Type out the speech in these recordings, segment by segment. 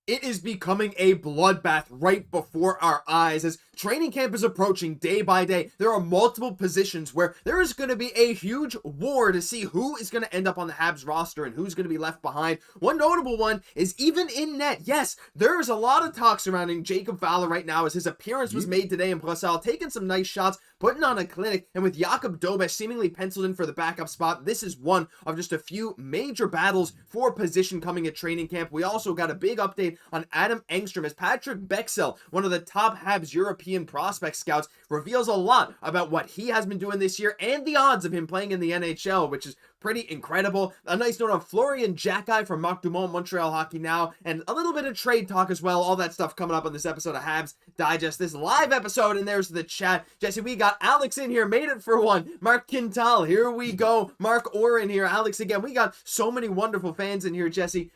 It is becoming a bloodbath right before our eyes as training camp is approaching day by day. There are multiple positions where there is going to be a huge war to see who is going to end up on the Habs roster and who's going to be left behind. One notable one is even in net. Yes, there is a lot of talk surrounding Jacob Fowler right now as his appearance was made today in Brussels, taking some nice shots, putting on a clinic, and with Jakob Dobes seemingly penciled in for the backup spot, this is one of just a few major battles for position coming at training camp. We also got a big update on Adam Engstrom as Patrick Bexell, one of the top Habs European prospect scouts, reveals a lot about what he has been doing this year and the odds of him playing in the NHL, which is pretty incredible. A nice note on Florian Xhekaj from Marc Dumont, Montreal Hockey Now, and a little bit of trade talk as well. All that stuff coming up on this episode of Habs Digest, this live episode, and there's the chat. Jesse, we got Alex in here, made it for one. Mark Quintal, here we go. Mark Oren here, Alex again. We got so many wonderful fans in here, Jesse.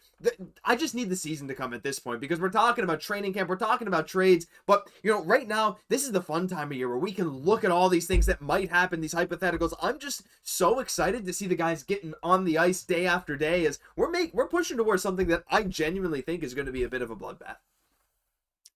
I just need the season to come at this point because we're talking about training camp, we're talking about trades, but right now this is the fun time of year where we can look at all these things that might happen, these hypotheticals. I'm just so excited to see the guys getting on the ice day after day as we're pushing towards something that I genuinely think is going to be a bit of a bloodbath.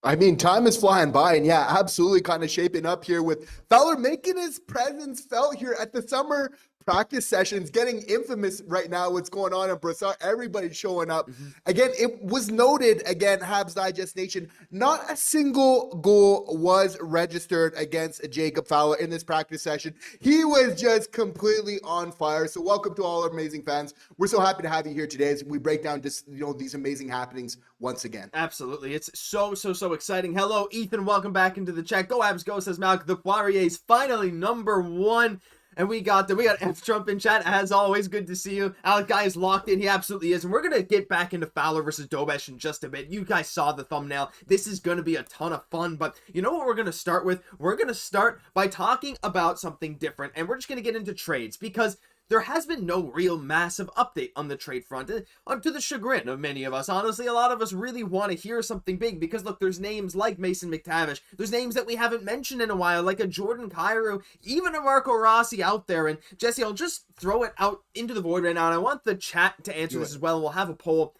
I mean, time is flying by, and yeah, absolutely kind of shaping up here with Fowler making his presence felt here at the summer practice sessions, getting infamous right now what's going on in Brussels. Everybody's showing up. Again, it was noted, again, Habs Digest Nation, not a single goal was registered against Jacob Fowler in this practice session. He was just completely on fire. So welcome to all our amazing fans. We're so happy to have you here today as we break down just, these amazing happenings once again. Absolutely. It's so exciting. Hello, Ethan. Welcome back into the chat. Go Habs, go, says Malk. The Poirier's finally number one. And we got F Trump in chat, as always. Good to see you. Alec Guy is locked in. He absolutely is. And we're going to get back into Fowler versus Dobes in just a bit. You guys saw the thumbnail. This is going to be a ton of fun. But you know what we're going to start with? We're going to start by talking about something different. And we're just going to get into trades because there has been no real massive update on the trade front, to the chagrin of many of us. Honestly, a lot of us really want to hear something big because, look, there's names like Mason McTavish. There's names that we haven't mentioned in a while, like a Jordan Kyrou, even a Marco Rossi out there. And, Jesse, I'll just throw it out into the void right now, and I want the chat to answer this as well. We'll have a poll.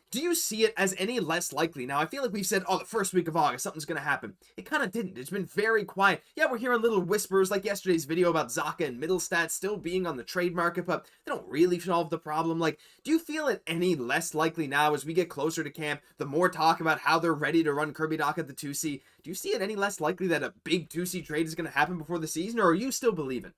Do you see it as any less likely? Now, I feel like we've said, the first week of August, something's going to happen. It kind of didn't. It's been very quiet. Yeah, we're hearing little whispers like yesterday's video about Zaka and Middlestat still being on the trade market, but they don't really solve the problem. Like, do you feel it any less likely now as we get closer to camp, the more talk about how they're ready to run Kirby Dach at the 2C? Do you see it any less likely that a big 2C trade is going to happen before the season, or are you still believing?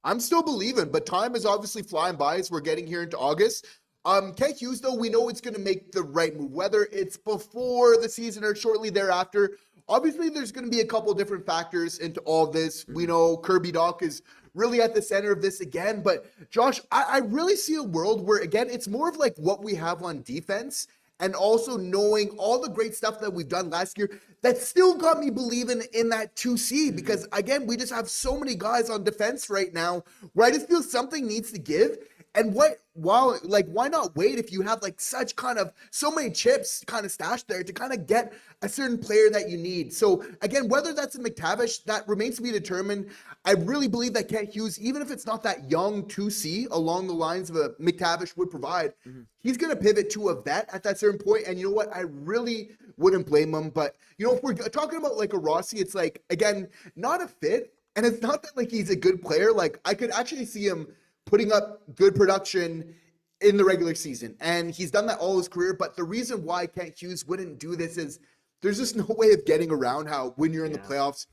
I'm still believing, but time is obviously flying by as we're getting here into August. Kent Hughes, though, we know it's going to make the right move, whether it's before the season or shortly thereafter. Obviously, there's going to be a couple different factors into all this. We know Kirby Dach is really at the center of this again, but Josh, I really see a world where, again, it's more of like what we have on defense and also knowing all the great stuff that we've done last year that still got me believing in that 2C because, again, we just have so many guys on defense right now where I just feel something needs to give. And why not wait if you have like such kind of so many chips kind of stashed there to kind of get a certain player that you need? So again, whether that's a McTavish, that remains to be determined. I really believe that Kent Hughes, even if it's not that young 2C along the lines of a McTavish would provide, he's going to pivot to a vet at that certain point. And you know what? I really wouldn't blame him. But if we're talking about like a Rossi, it's like, again, not a fit. And it's not that like he's a good player. Like I could actually see him putting up good production in the regular season. And he's done that all his career. But the reason why Kent Hughes wouldn't do this is there's just no way of getting around how when you're in the playoffs,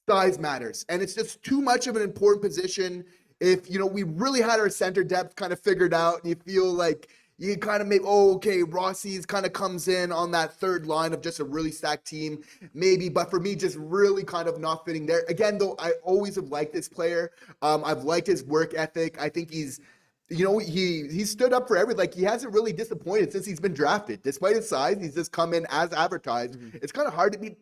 size matters. And it's just too much of an important position. If, we really had our center depth kind of figured out and you feel like you kind of Rossi's kind of comes in on that third line of just a really stacked team, maybe. But for me, just really kind of not fitting there. Again, though, I always have liked this player. I've liked his work ethic. I think he's, he stood up for everything. Like, he hasn't really disappointed since he's been drafted. Despite his size, he's just come in as advertised. It's kind of hard to be,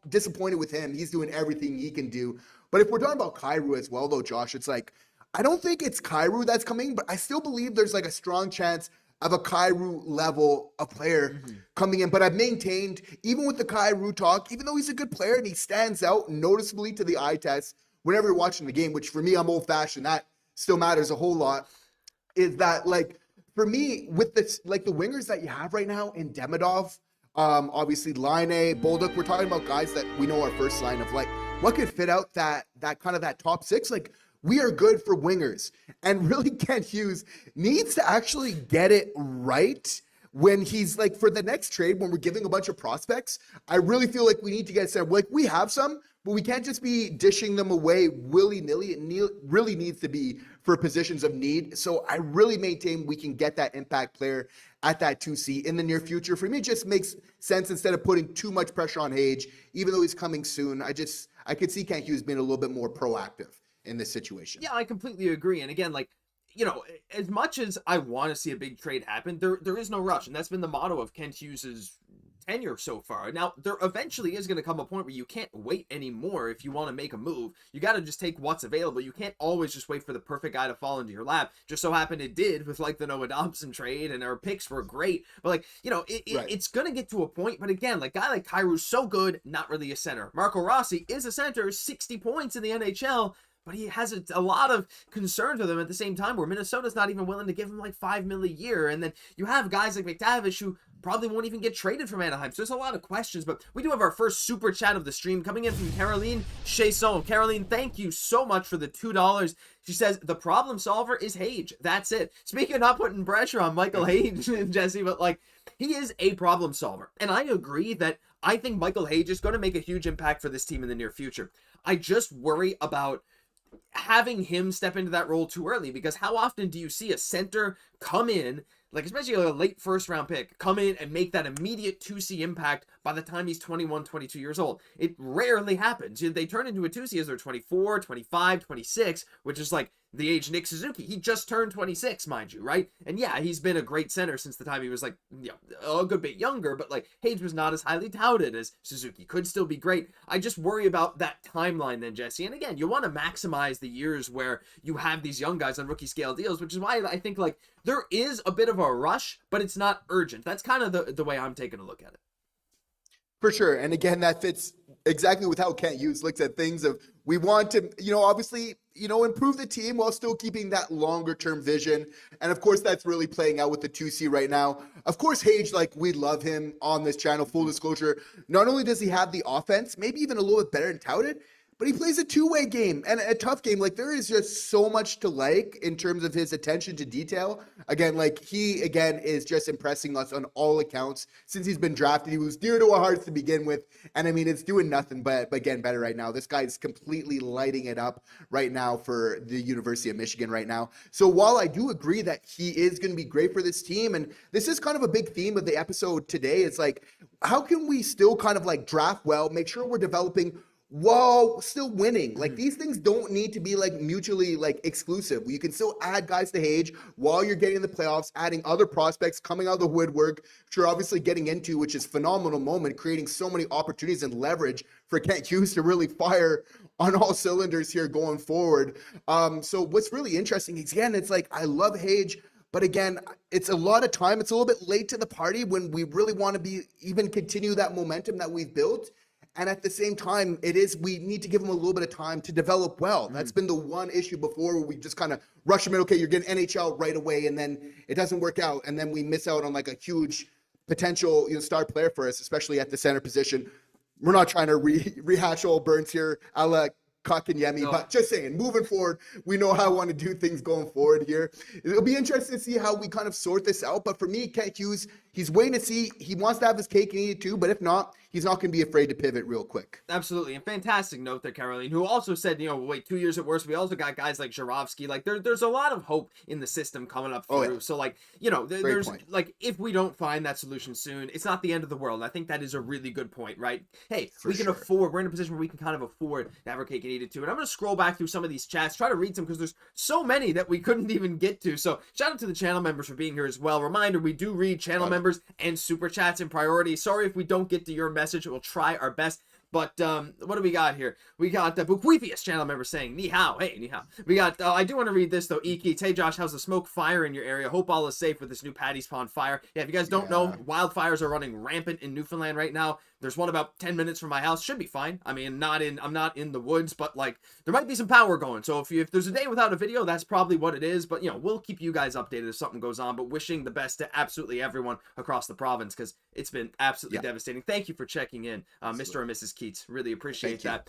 disappointed with him. He's doing everything he can do. But if we're talking about Kyrou as well, though, Josh, it's like, I don't think it's Kyrou that's coming, but I still believe there's like a strong chance of a Kyrou level of player coming in. But I've maintained, even with the Kyrou talk, even though he's a good player and he stands out noticeably to the eye test whenever you're watching the game, which for me, I'm old-fashioned, that still matters a whole lot, is that, like, for me, with this, like the wingers that you have right now in Demidov, obviously Line, Bolduc, we're talking about guys that we know our first line of like what could fit out that kind of that top six. Like we are good for wingers, and really Kent Hughes needs to actually get it right when he's like for the next trade, when we're giving a bunch of prospects. I really feel like we need to get set. Like we have some, but we can't just be dishing them away willy-nilly. It really needs to be for positions of need. So I really maintain we can get that impact player at that 2C in the near future. For me, it just makes sense instead of putting too much pressure on Xhekaj, even though he's coming soon. I could see Kent Hughes being a little bit more proactive in this situation. Yeah, I completely agree. And again, like, you know, as much as I want to see a big trade happen, there is no rush. And that's been the motto of Kent Hughes's tenure so far. Now, there eventually is going to come a point where you can't wait anymore if you want to make a move. You got to just take what's available. You can't always just wait for the perfect guy to fall into your lap. Just so happened it did with like the Noah Dobson trade, and our picks were great. But like, you know, it's going to get to a point. But again, like guy like Kairu's so good, not really a center. Marco Rossi is a center, 60 points in the NHL. But he has a lot of concerns with him at the same time, where Minnesota's not even willing to give him like $5 million a year. And then you have guys like McTavish who probably won't even get traded from Anaheim. So there's a lot of questions, but we do have our first super chat of the stream coming in from Caroline Chasson. Caroline, thank you so much for the $2. She says, the problem solver is Xhekaj. That's it. Speaking of not putting pressure on Michael Xhekaj and Jesse, but like, he is a problem solver. And I agree that I think Michael Xhekaj is going to make a huge impact for this team in the near future. I just worry about having him step into that role too early, because how often do you see a center come in, like especially a late first round pick, come in and make that immediate 2C impact by the time he's 21, 22 years old? It rarely happens. They turn into a 2C as they're 24, 25, 26, which is like the age Nick Suzuki. He just turned 26, mind you, right? And yeah, he's been a great center since the time he was like, you know, a good bit younger, but like Xhekaj was not as highly touted as Suzuki. Could still be great. I just worry about that timeline then, Jesse. And again, you want to maximize the years where you have these young guys on rookie scale deals, which is why I think like there is a bit of a rush, but it's not urgent. That's kind of the way I'm taking a look at it. For sure. And again, that fits exactly with how Kent Hughes looks at things of we want to, you know, obviously, you know, improve the team while still keeping that longer term vision. And of course, that's really playing out with the 2C right now. Of course, Xhekaj, like we love him on this channel, full disclosure. Not only does he have the offense, maybe even a little bit better than touted, but he plays a two-way game and a tough game. Like there is just so much to like in terms of his attention to detail. Again, like he, again, is just impressing us on all accounts since he's been drafted. He was dear to our hearts to begin with. And I mean, it's doing nothing but again, better right now. This guy is completely lighting it up right now for the University of Michigan right now. So while I do agree that he is going to be great for this team, and this is kind of a big theme of the episode today, it's like, how can we still kind of like draft well, make sure we're developing while still winning? Like these things don't need to be like mutually like exclusive. You can still add guys to Xhekaj while you're getting the playoffs, adding other prospects coming out of the woodwork, which you're obviously getting into, which is phenomenal moment, creating so many opportunities and leverage for Kent Hughes to really fire on all cylinders here going forward. So what's really interesting is, again, it's like, I love Xhekaj, but again, it's a lot of time. It's a little bit late to the party when we really want to be even continue that momentum that we've built. And at the same time, we need to give him a little bit of time to develop well. That's been the one issue before, where we just kind of rush him in. Okay, you're getting NHL right away, and then it doesn't work out. And then we miss out on like a huge potential, you know, star player for us, especially at the center position. We're not trying to rehash old burns here, a la Kotkaniemi, no. But just saying, moving forward, we know how I want to do things going forward here. It'll be interesting to see how we kind of sort this out. But for me, Kent Hughes, he's waiting to see. He wants to have his cake and eat it too, but if not, he's not going to be afraid to pivot real quick. Absolutely. And fantastic note there, Caroline, who also said, you know, wait, 2 years at worst. We also got guys like Juraj. Like there's a lot of hope in the system coming up through. Oh, yeah. So like, you know, there's like, if we don't find that solution soon, it's not the end of the world. And I think that is a really good point, right? Hey, we can afford, we're in a position where we can kind of afford to have our cake and eat it too. And I'm going to scroll back through some of these chats, try to read some, because there's so many that we couldn't even get to. So shout out to the channel members for being here as well. Reminder, we do read channel members and super chats in priority. Sorry if we don't get to your message. We'll try our best. But what do we got here? We got the Buquifius channel member saying, ni hao, hey, ni hao. We got, I do want to read this though, Iki. Hey Josh, how's the smoke fire in your area? Hope all is safe with this new Paddy's Pond fire. Yeah, if you guys don't know, wildfires are running rampant in Newfoundland right now. There's one about 10 minutes from my house. Should be fine. I mean, I'm not in the woods, but like there might be some power going. So if there's a day without a video, that's probably what it is. But you know, we'll keep you guys updated if something goes on. But wishing the best to absolutely everyone across the province because it's been absolutely devastating. Thank you for checking in, Mr. and Mrs. Keats. Really appreciate that.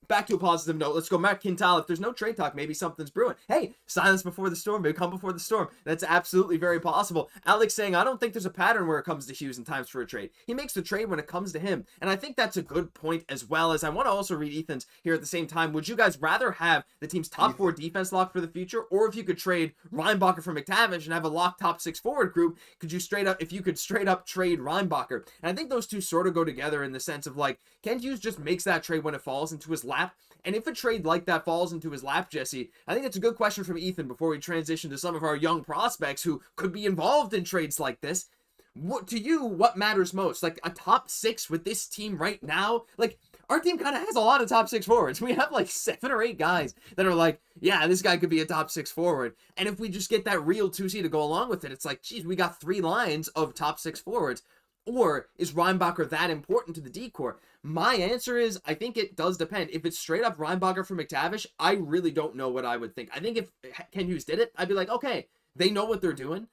Back to a positive note. Let's go, Matt Quintal. If there's no trade talk, maybe something's brewing. Hey, silence before the storm. Maybe come before the storm. That's absolutely very possible. Alex saying, I don't think there's a pattern where it comes to Hughes in times for a trade. He makes the trade when it comes to him. And I think that's a good point as well. As I want to also read Ethan's here at the same time. Would you guys rather have the team's top 4 defense locked for the future, or if you could trade Reinbacher for McTavish and have a locked top 6 forward group, if you could straight up trade Reinbacher? And I think those two sort of go together in the sense of like, Ken Hughes just makes that trade when it falls into his lap. And if a trade like that falls into his lap, Jesse, I think it's a good question from Ethan before we transition to some of our young prospects who could be involved in trades like this. What matters most? Like a top 6 with this team right now? Like our team kind of has a lot of top 6 forwards. We have like 7 or 8 guys that are like, yeah, this guy could be a top 6 forward. And if we just get that real 2C to go along with it, it's like, geez, we got 3 lines of top 6 forwards. Or is Reinbacher that important to the decor? My answer is, I think it does depend. If it's straight up Reinbacher for McTavish, I really don't know what I would think. I think if Ken Hughes did it, I'd be like, okay, they know what they're doing,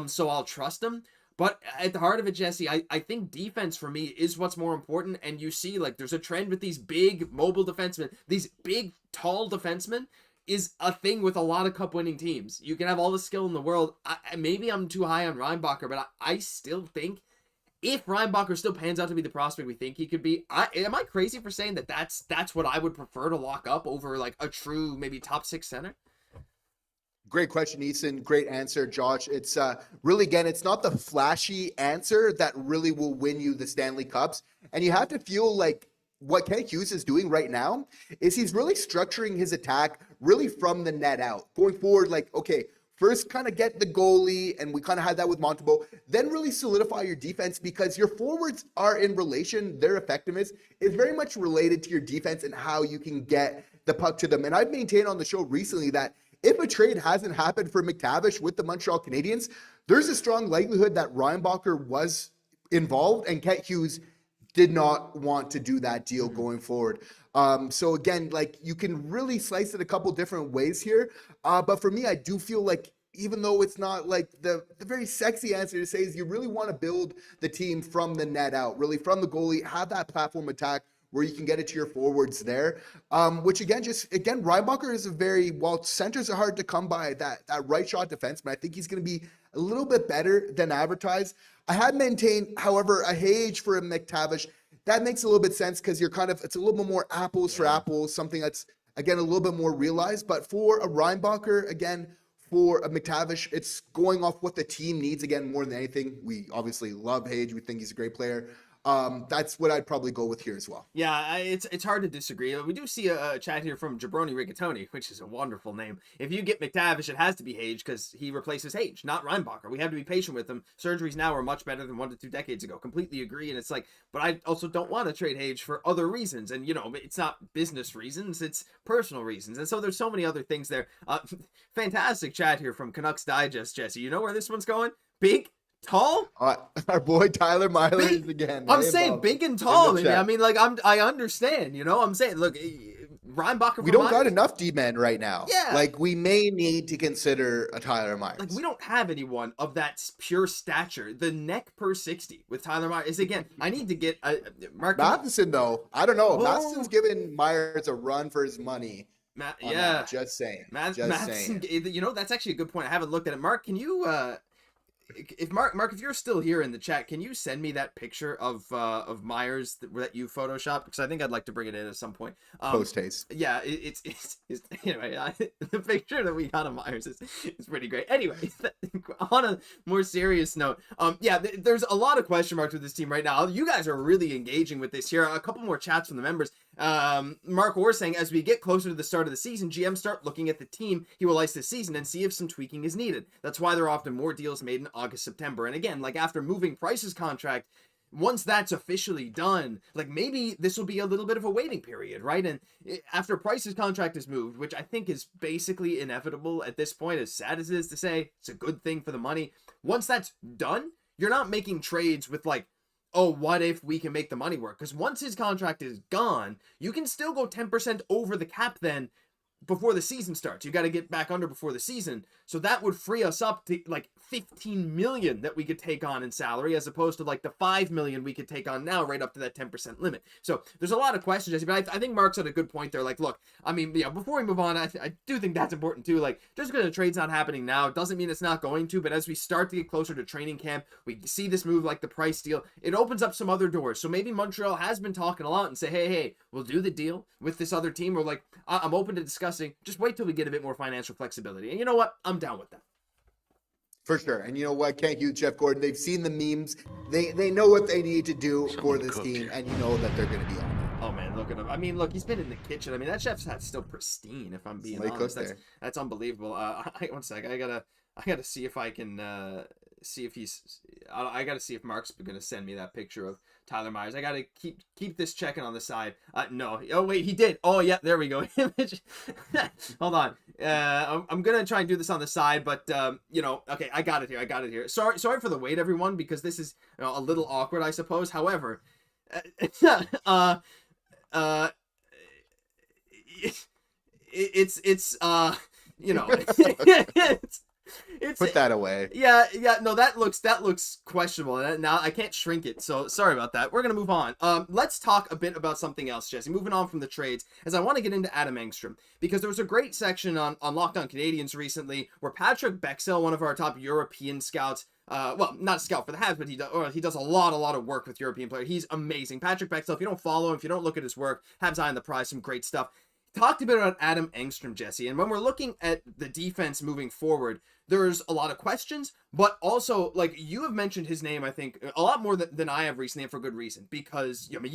so I'll trust them. But at the heart of it, Jesse, I think defense for me is what's more important. And you see, like, there's a trend with these big mobile defensemen, these big, tall defensemen is a thing with a lot of cup-winning teams. You can have all the skill in the world. Maybe I'm too high on Reinbacher, but I still think if Reinbacher still pans out to be the prospect we think he could be, am I crazy for saying that that's what I would prefer to lock up over like a true maybe top 6 center? Great question, Ethan. Great answer, Josh. It's really, again, it's not the flashy answer that really will win you the Stanley Cups. And you have to feel like what Ken Hughes is doing right now is he's really structuring his attack really from the net out. Going forward, like, okay, first kind of get the goalie, and we kind of had that with Montembeault, then really solidify your defense because your forwards are in relation. Their effectiveness is very much related to your defense and how you can get the puck to them. And I've maintained on the show recently that if a trade hasn't happened for McTavish with the Montreal Canadiens, there's a strong likelihood that Reinbacher was involved and Ken Hughes did not want to do that deal going forward. So again, like you can really slice it a couple different ways here. But for me, I do feel like even though it's not like the very sexy answer to say is you really want to build the team from the net out, really from the goalie, have that platform attack where you can get it to your forwards there. Which again, Reinbacher is while centers are hard to come by, that right shot defenseman, I think he's going to be a little bit better than advertised. I had maintained, however, a Xhekaj for a McTavish. That makes a little bit sense because it's a little bit more apples for apples, something that's, again, a little bit more realized. But for a Reinbacher, again, for a McTavish, it's going off what the team needs, again, more than anything. We obviously love Xhekaj. We think he's a great player. That's what I'd probably go with here as well. Yeah, it's hard to disagree. We do see a chat here from Jabroni Rigatoni, which is a wonderful name. If you get McTavish, it has to be Xhekaj because he replaces Xhekaj, not Reinbacher. We have to be patient with him. Surgeries now are much better than 1 to 2 decades ago. Completely agree. And it's like, but I also don't want to trade Xhekaj for other reasons. And, you know, it's not business reasons, it's personal reasons. And so there's so many other things there. Fantastic chat here from Canucks Digest, Jesse. You know where this one's going? Big, tall? Our boy Tyler Myler is again. I'm saying big and tall. Man. I mean, like, I understand, you know? I'm saying, look, Reinbacher. We don't got enough D-men right now. Yeah. Like, we may need to consider a Tyler Myers. Like, we don't have anyone of that pure stature. The neck per 60 with Tyler Myers is, again, I need to get Mark Matheson, though. I don't know. Matheson's giving Myers a run for his money. Just saying. Matheson, you know, that's actually a good point. I haven't looked at it. Mark, can you... If Mark, if you're still here in the chat, can you send me that picture of Myers that you photoshopped? Because I think I'd like to bring it in at some point. Post haste. Yeah, it's anyway. The picture that we got of Myers is pretty great. Anyway, on a more serious note, yeah, there's a lot of question marks with this team right now. You guys are really engaging with this here. A couple more chats from the members. Mark Orr saying, as we get closer to the start of the season, GM start looking at the team he will ice this season and see if some tweaking is needed. That's why there are often more deals made in August, September. And again, like after moving Price's contract, once that's officially done, like maybe this will be a little bit of a waiting period, right? And after Price's contract is moved, which I think is basically inevitable at this point, as sad as it is to say, it's a good thing for the money. Once that's done, you're not making trades with like, oh, what if we can make the money work? Because once his contract is gone, you can still go 10% over the cap then before the season starts. You got to get back under before the season. So that would free us up to like 15 million that we could take on in salary, as opposed to like the 5 million we could take on now, right up to that 10% limit. So there's a lot of questions, Jesse, but I think Mark's had a good point there. Like, look, I mean, yeah, before we move on, I do think that's important too. Like, just because the trade's not happening now doesn't mean it's not going to, but as we start to get closer to training camp, we see this move like the Price deal, it opens up some other doors. So maybe Montreal has been talking a lot and say, hey, we'll do the deal with this other team, or like, I'm open to discussing, just wait till we get a bit more financial flexibility. And you know what? I'm down with that. For sure. And you know what? Kent Hughes, Jeff Gordon, they've seen the memes. They know what they need to do for this team, and you know that they're going to be on it. Oh, man, look at him. I mean, look, he's been in the kitchen. I mean, that chef's hat's still pristine, if I'm being honest. That's unbelievable. One sec. I gotta see if I can see if he's... I gotta see if Mark's gonna send me that picture of Tyler Myers. I gotta keep this checking on the side. No. Oh, wait, he did. Oh, yeah, there we go. Hold on. I'm gonna try and do this on the side, but you know, okay, I got it here. Sorry for the wait, everyone, because this is, you know, a little awkward, I suppose. However, it's you know, Put that away. Yeah, no, that looks questionable. Now I can't shrink it, so sorry about that. We're gonna move on. Let's talk a bit about something else, Jesse. Moving on from the trades, as I want to get into Adam Engstrom, because there was a great section on Locked On Canadiens recently where Patrick Bexell, one of our top European scouts, well, not a scout for the Habs, but he does a lot of work with European players. He's amazing. Patrick Bexell, if you don't follow him, if you don't look at his work, Habs Eye on the Prize, some great stuff. Talked a bit about Adam Engstrom, Jesse, and when we're looking at the defense moving forward, there's a lot of questions, but also, like, you have mentioned his name, I think, a lot more than I have recently, and for good reason, because, I mean,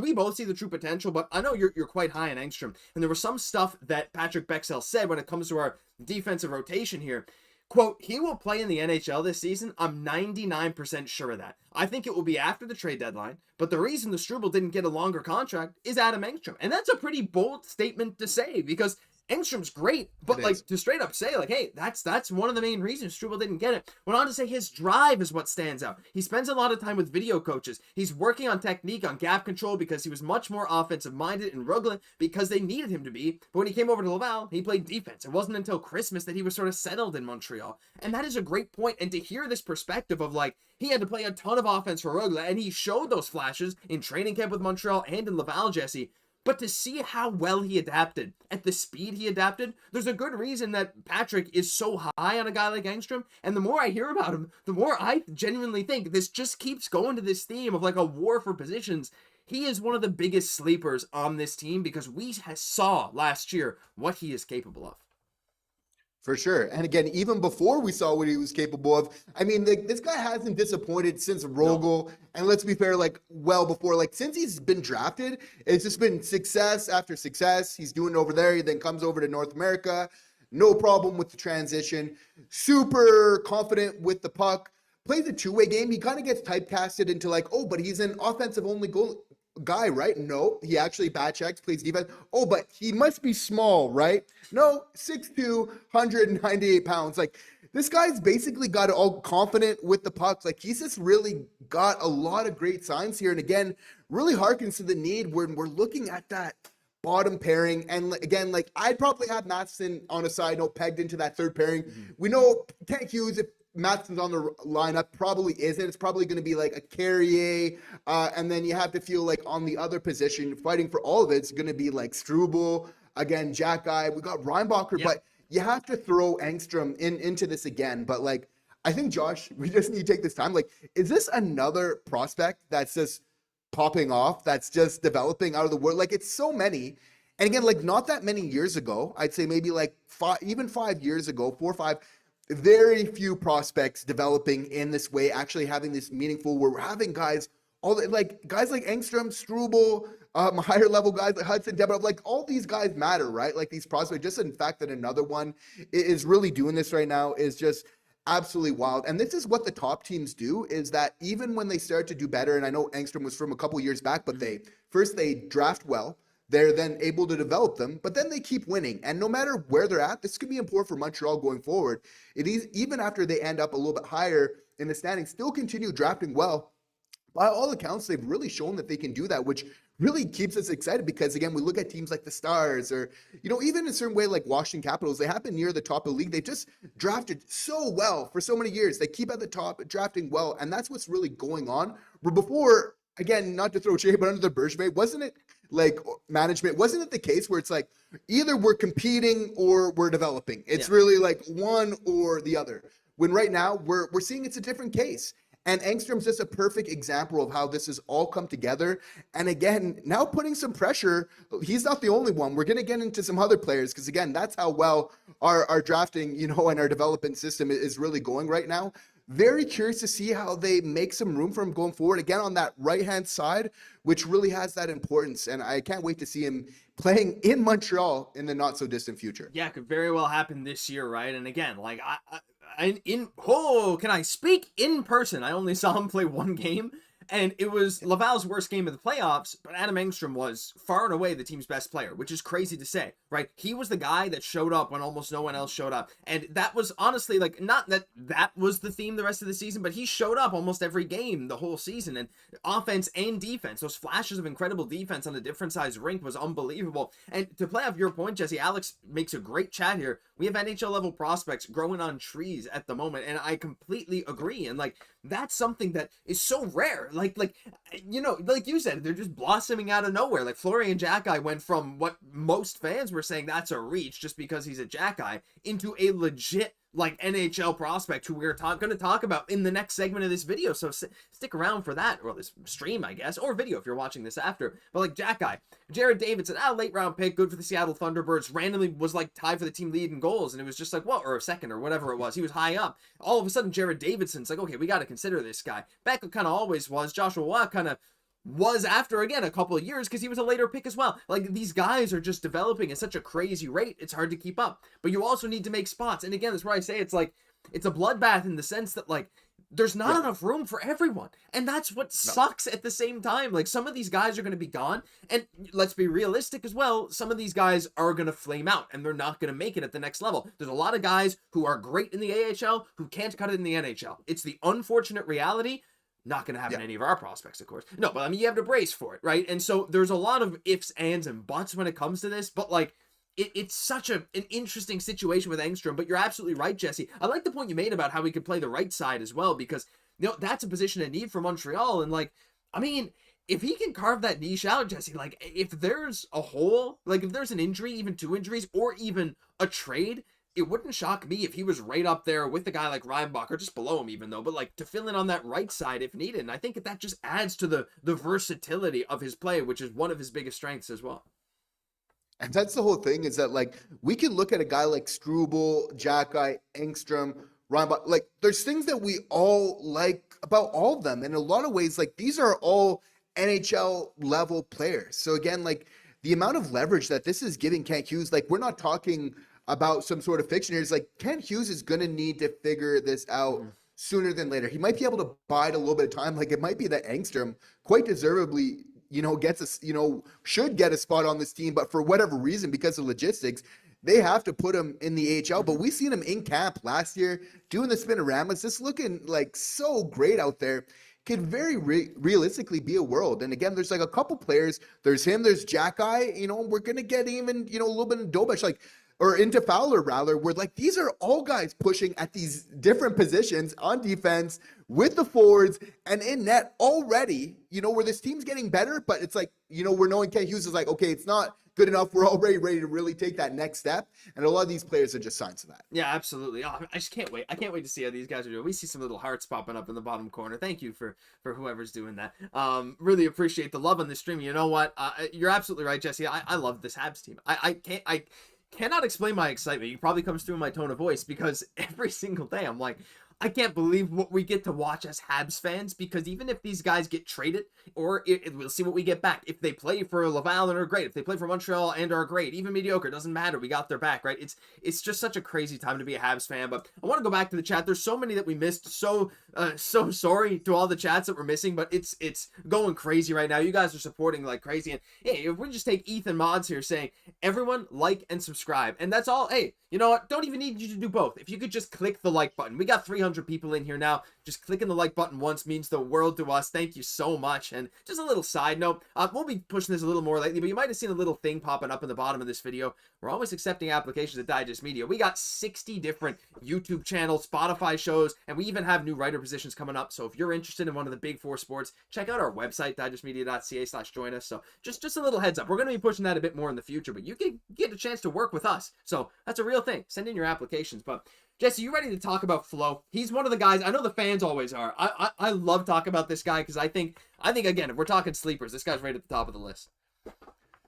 we both see the true potential, but I know you're quite high on Engstrom, and there was some stuff that Patrick Bexell said when it comes to our defensive rotation here. Quote, he will play in the NHL this season. I'm 99% sure of that. I think it will be after the trade deadline, but the reason the Struble didn't get a longer contract is Adam Engstrom. And that's a pretty bold statement to say, because Engstrom's great, but like to straight up say like, hey, that's one of the main reasons Struble didn't get it. Went on to say his drive is what stands out. He spends a lot of time with video coaches. He's working on technique, on gap control, because he was much more offensive minded in Rögle because they needed him to be. But when he came over to Laval, he played defense. It wasn't until Christmas that he was sort of settled in Montreal. And that is a great point. And to hear this perspective of like, he had to play a ton of offense for Rögle, and he showed those flashes in training camp with Montreal and in Laval, Jesse. But to see how well he adapted, at the speed he adapted, there's a good reason that Patrick is so high on a guy like Engstrom. And the more I hear about him, the more I genuinely think this just keeps going to this theme of like a war for positions. He is one of the biggest sleepers on this team because we saw last year what he is capable of. For sure. And again, even before we saw what he was capable of, I mean, this guy hasn't disappointed since Rögle. No. And let's be fair, like, well before, like, since he's been drafted, it's just been success after success. He's doing it over there. He then comes over to North America. No problem with the transition. Super confident with the puck. Plays a two-way game. He kind of gets typecasted into like, oh, but he's an offensive-only goal guy, right? No, he actually back checks, plays defense. Oh, but he must be small, right? No, 6'2", 198 pounds. Like, this guy's basically got it all confident with the pucks. Like, he's just really got a lot of great signs here. And again, really harkens to the need when we're looking at that bottom pairing. And again, like, I'd probably have Matheson on a side note pegged into that third pairing. Mm-hmm. We know Kent Hughes, if Matheson's on the lineup, probably isn't. It's probably going to be like a Carrier, and then you have to feel like on the other position, fighting for all of it, it's going to be like Struble, again, Xhekaj. We got Reinbacher, yep. But you have to throw Engstrom into this again. But like, I think, Josh, we just need to take this time. Like, is this another prospect that's just popping off, that's just developing out of the world? Like, it's so many. And again, like, not that many years ago, I'd say maybe like 5 years ago, 4 or 5, very few prospects developing in this way, actually having this meaningful, where we're having guys, guys like Engstrom, Struble, higher level guys like Hudson, Debra, like all these guys matter, right? Like these prospects, just in fact that another one is really doing this right now is just absolutely wild. And this is what the top teams do, is that even when they start to do better, and I know Engstrom was from a couple years back, but they draft well. They're then able to develop them, but then they keep winning. And no matter where they're at, this could be important for Montreal going forward. It is, even after they end up a little bit higher in the standings, still continue drafting well. By all accounts, they've really shown that they can do that, which really keeps us excited because, again, we look at teams like the Stars or, even in a certain way like Washington Capitals, they have been near the top of the league. They just drafted so well for so many years. They keep at the top, drafting well, and that's what's really going on. Where before, again, not to throw shade, but under the Bergevin, wasn't it like management? Wasn't it the case where it's like either we're competing or we're developing? It's really like one or the other. When right now we're seeing it's a different case. And Engstrom's just a perfect example of how this has all come together. And again, now putting some pressure. He's not the only one. We're going to get into some other players because, again, that's how well our drafting, and our development system is really going right now. Very curious to see how they make some room for him going forward. Again, on that right-hand side, which really has that importance. And I can't wait to see him playing in Montreal in the not-so-distant future. Yeah, it could very well happen this year, right? And again, like, can I speak in person? I only saw him play one game, and it was Laval's worst game of the playoffs, but Adam Engstrom was far and away the team's best player, which is crazy to say, right? He was the guy that showed up when almost no one else showed up, and that was honestly, like, not that was the theme the rest of the season, but he showed up almost every game the whole season, and offense and defense, those flashes of incredible defense on a different size rink was unbelievable. And to play off your point, Jesse, Alex makes a great chat here. We have NHL level prospects growing on trees at the moment, and I completely agree. And like, that's something that is so rare. Like you said, they're just blossoming out of nowhere. Like Florian Xhekaj went from what most fans were saying that's a reach just because he's a Xhekaj into a legit like NHL prospect who we're going to talk about in the next segment of this video. So stick around for that, or this stream, I guess, or video if you're watching this after. But like Xhekaj, Jared Davidson, late round pick, good for the Seattle Thunderbirds, randomly was like tied for the team lead in goals, and it was just like, what, or a second or whatever it was. He was high up. All of a sudden, Jared Davidson's like, okay, we got to consider this guy. Beck kind of always was. Joshua Watt kind of was after, again, a couple of years because he was a later pick as well. Like, these guys are just developing at such a crazy rate, it's hard to keep up. But you also need to make spots. And again, that's where I say it's like, it's a bloodbath in the sense that, like, there's not enough room for everyone. And that's what sucks at the same time. Like, some of these guys are going to be gone. And let's be realistic as well. Some of these guys are going to flame out and they're not going to make it at the next level. There's a lot of guys who are great in the AHL who can't cut it in the NHL. It's the unfortunate reality. Not going to happen to any of our prospects, of course. No, but I mean, you have to brace for it, right? And so there's a lot of ifs, ands, and buts when it comes to this. But like, it's such an interesting situation with Engstrom. But you're absolutely right, Jesse. I like the point you made about how we could play the right side as well, because that's a position of need for Montreal. And like, I mean, if he can carve that niche out, Jesse, like if there's a hole, like if there's an injury, even 2 injuries, or even a trade, it wouldn't shock me if he was right up there with a guy like Reinbach, or just below him even though, but like to fill in on that right side if needed. And I think that just adds to the versatility of his play, which is one of his biggest strengths as well. And that's the whole thing, is that like we can look at a guy like Struble, Xhekaj, Engstrom, Reinbach. Like there's things that we all like about all of them. And in a lot of ways, like these are all NHL level players. So again, like the amount of leverage that this is giving Kent Hughes, like we're not talking about some sort of fiction here. It's like Kent Hughes is going to need to figure this out sooner than later. He might be able to bide a little bit of time. Like it might be that Engstrom quite deservedly, gets a, should get a spot on this team, but for whatever reason, because of logistics, they have to put him in the AHL. But we seen him in camp last year doing the spinoramas, just looking like so great out there. Could very realistically be a world. And again, there's like a couple players. There's him, there's Xhekaj, we're going to get even, a little bit of Dobes, like, or into Fowler rather, where like these are all guys pushing at these different positions on defense with the forwards and in net already, where this team's getting better, but it's like, we're knowing Kent Hughes is like, okay, it's not good enough. We're already ready to really take that next step. And a lot of these players are just signs of that. Yeah, absolutely. Oh, I just can't wait. I can't wait to see how these guys are doing. We see some little hearts popping up in the bottom corner. Thank you for whoever's doing that. Really appreciate the love on the stream. You know what? You're absolutely right, Jesse. I love this Habs team. I cannot explain my excitement. It probably comes through in my tone of voice because every single day I'm like, I can't believe what we get to watch as Habs fans, because even if these guys get traded, or we'll see what we get back. If they play for Laval and are great, if they play for Montreal and are great, even mediocre, doesn't matter. We got their back, right? It's just such a crazy time to be a Habs fan. But I want to go back to the chat. There's so many that we missed. So sorry to all the chats that we're missing, but it's going crazy right now. You guys are supporting like crazy. And hey, if we just take Ethan Mods here saying, everyone like and subscribe. And that's all. Hey, you know what? Don't even need you to do both. If you could just click the like button. We got 300 people in here now. Just clicking the like button once means the world to us. Thank you so much. And just a little side note, we'll be pushing this a little more lately, but you might have seen a little thing popping up in the bottom of this video. We're always accepting applications at Digest Media. We got 60 different YouTube channels, Spotify shows, and we even have new writer positions coming up. So if you're interested in one of the big four sports, check out our website, digestmedia.ca/join us. So just a little heads up. We're going to be pushing that a bit more in the future, but you can get a chance to work with us. So that's a real thing. Send in your applications. But Jesse, you ready to talk about Flo? He's one of the guys, I know the fans always are. I love talking about this guy because I think again, if we're talking sleepers, this guy's right at the top of the list.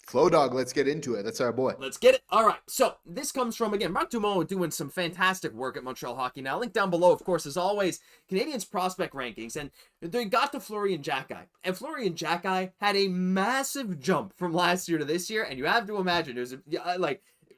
Flow Dog, let's get into it. That's our boy. Let's get it. All right. So this comes from, again, Marc Dumont doing some fantastic work at Montreal Hockey Now. Link down below, of course, as always, Canadiens prospect rankings. And they got to Florian Xhekaj. And Florian Xhekaj had a massive jump from last year to this year. And you have to imagine, there's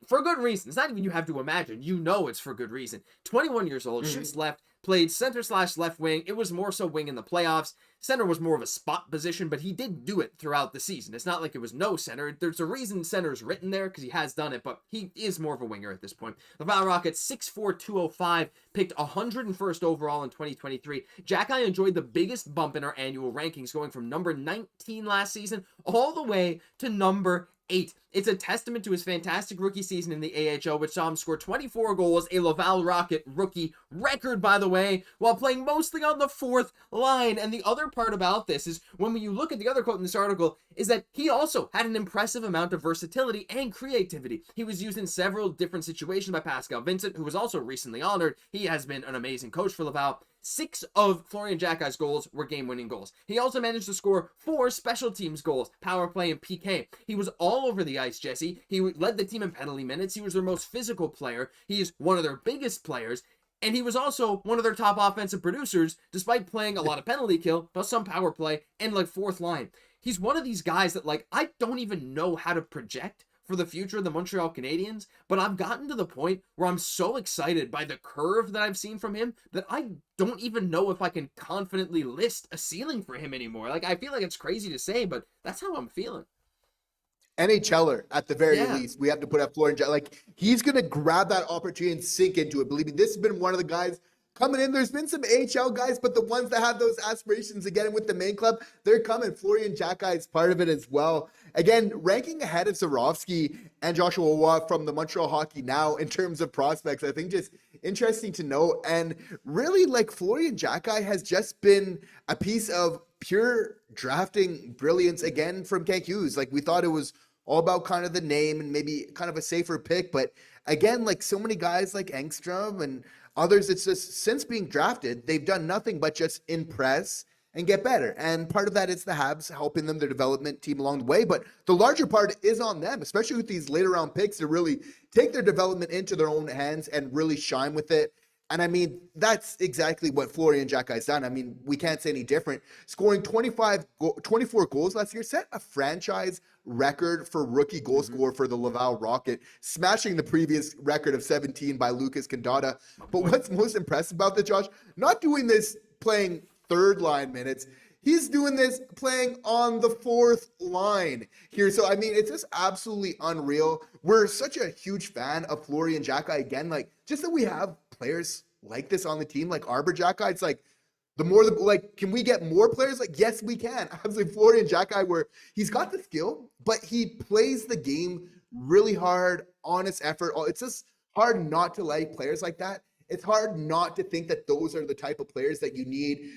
for good reason. It's not even you have to imagine. You know it's for good reason. 21 years old, shoots left, played center/left wing. It was more so wing in the playoffs. Center was more of a spot position, but he did do it throughout the season. It's not like it was no center. There's a reason center is written there because he has done it, but he is more of a winger at this point. Laval Rockets, 6'4", 205, picked 101st overall in 2023. Xhekaj enjoyed the biggest bump in our annual rankings, going from number 19 last season all the way to number 8. It's a testament to his fantastic rookie season in the AHL, which saw him score 24 goals, a Laval Rocket rookie record, by the way, while playing mostly on the fourth line. And the other part about this is, when you look at the other quote in this article, is that he also had an impressive amount of versatility and creativity. He was used in several different situations by Pascal Vincent, who was also recently honored. He has been an amazing coach for Laval. 6 of Florian Xhekaj's goals were game-winning goals. He also managed to score 4 special teams goals, power play and PK. He was all over the ice, Jesse. He led the team in penalty minutes. He was their most physical player. He is one of their biggest players. And he was also one of their top offensive producers, despite playing a lot of penalty kill, but some power play, and fourth line. He's one of these guys that I don't even know how to project for the future of the Montreal Canadiens, but I've gotten to the point where I'm so excited by the curve that I've seen from him that I don't even know if I can confidently list a ceiling for him anymore. I feel like it's crazy to say, but that's how I'm feeling. NHLer at the very least. We have to put up Florian Xhekaj. He's going to grab that opportunity and sink into it. Believe me, this has been one of the guys coming in. There's been some AHL guys, but the ones that have those aspirations to get in with the main club, they're coming. Florian Xhekaj is part of it as well. Again, ranking ahead of Swarovski and Joshua Roy from the Montreal Hockey Now in terms of prospects, I think just interesting to know. And really, Florian Xhekaj has just been a piece of pure drafting brilliance again from Kent Hughes. We thought it was all about kind of the name and maybe kind of a safer pick. But again, so many guys like Engstrom and others, it's just since being drafted, they've done nothing but just impress and get better. And part of that is the Habs helping them, their development team along the way. But the larger part is on them, especially with these later round picks, to really take their development into their own hands and really shine with it. And I mean, that's exactly what Florian Xhekaj's done. I mean, we can't say any different. Scoring 24 goals last year, set a franchise record for rookie goal scorer for the Laval Rocket, smashing the previous record of 17 by Lucas Candata. But what's most impressive about this, Josh, not doing this playing third line minutes, he's doing this playing on the fourth line here. So, I mean, it's just absolutely unreal. We're such a huge fan of Florian Xhekaj. Again, just that we have players like this on the team, like Arber Xhekaj. It's the more, can we get more players? Yes, we can. Absolutely, Florian Xhekaj, where he's got the skill, but he plays the game really hard, honest effort. It's just hard not to like players like that. It's hard not to think that those are the type of players that you need,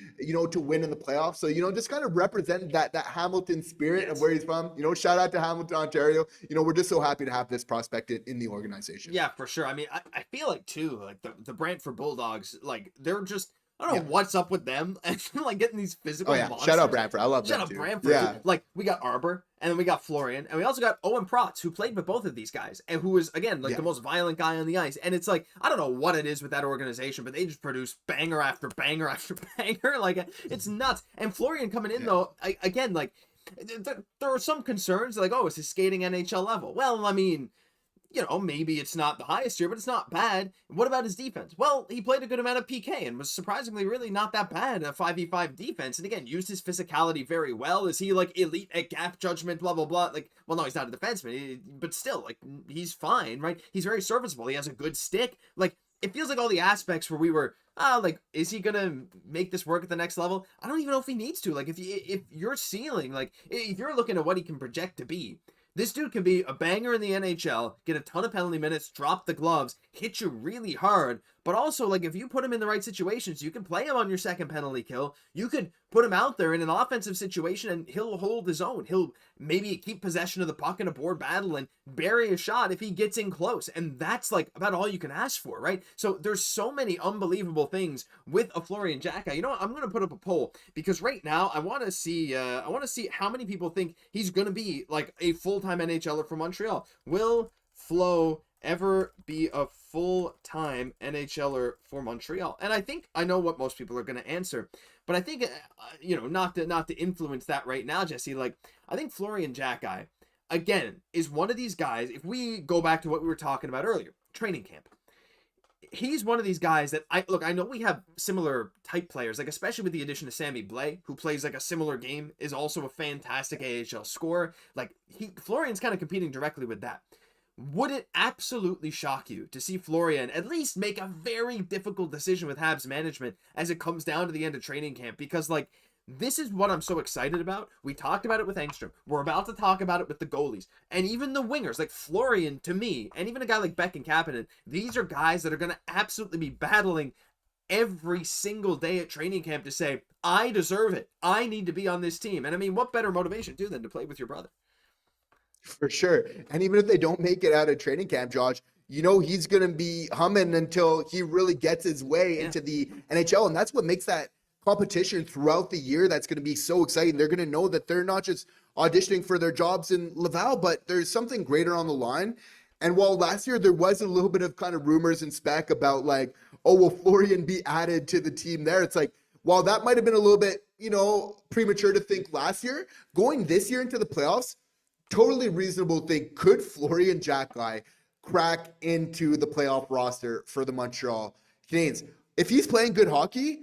to win in the playoffs. So, just kind of represent that Hamilton spirit of where he's from. Shout out to Hamilton, Ontario. We're just so happy to have this prospect in the organization. Yeah, for sure. I mean, I feel too, the Brantford Bulldogs, they're just I don't know what's up with them and like getting these physical monsters. Shout out Brantford. I love that Shout too. out Brantford. Yeah. Like we got Arber and then we got Florian and we also got Owen Protz who played with both of these guys and who is again like the most violent guy on the ice. And it's like I don't know what it is with that organization, but they just produce banger after banger after banger. Like it's nuts. And Florian coming in though, again like there are some concerns like, oh, is his skating NHL level? Well, I mean, you know, maybe it's not the highest here, but it's not bad. What about his defense? Well, he played a good amount of PK and was surprisingly really not that bad a 5v5 defense. And again, used his physicality very well. Is he like elite at gap judgment, blah, blah, blah? Like, well, no, he's not a defenseman, but still, like, he's fine, right? He's very serviceable. He has a good stick. Like, it feels like all the aspects where we were, like, is he gonna make this work at the next level? I don't even know if he needs to. Like, if you're ceiling, like, if you're looking at what he can project to be, this dude can be a banger in the NHL, get a ton of penalty minutes, drop the gloves, hit you really hard, but also, like, if you put him in the right situations, you can play him on your second penalty kill. You could put him out there in an offensive situation, and he'll hold his own. He'll maybe keep possession of the puck in a board battle and bury a shot if he gets in close, and that's, like, about all you can ask for, right? So there's so many unbelievable things with a Florian Xhekaj. You know what? I'm going to put up a poll, because right now, I want to see how many people think he's going to be, like, a full-time NHLer for Montreal. Will Flo ever be a full-time NHLer for Montreal? And I think I know what most people are going to answer, but I think you know, not to influence that right now, Jesse, like I think Florian Xhekaj again is one of these guys. If we go back to what we were talking about earlier, training camp, he's one of these guys that I know we have similar type players, like especially with the addition of Sammy Blais, who plays like a similar game, is also a fantastic AHL scorer. Like Florian's kind of competing directly with that. Would it absolutely shock you to see Florian at least make a very difficult decision with Habs management as it comes down to the end of training camp? Because, like, this is what I'm so excited about. We talked about it with Engstrom. We're about to talk about it with the goalies. And even the wingers, like Florian, to me, and even a guy like Beck and Kaiden, these are guys that are going to absolutely be battling every single day at training camp to say, I deserve it. I need to be on this team. And, I mean, what better motivation, too, than to play with your brother? For sure. And even if they don't make it out of training camp, Josh, you know he's going to be humming until he really gets his way into the NHL. And that's what makes that competition throughout the year that's going to be so exciting. They're going to know that they're not just auditioning for their jobs in Laval, but there's something greater on the line. And while last year there was a little bit of kind of rumors and spec about like, oh, will Florian be added to the team there? It's like, while that might have been a little bit, you know, premature to think last year, going this year into the playoffs, totally reasonable thing. Could Florian Xhekaj crack into the playoff roster for the Montreal Canadiens? If he's playing good hockey,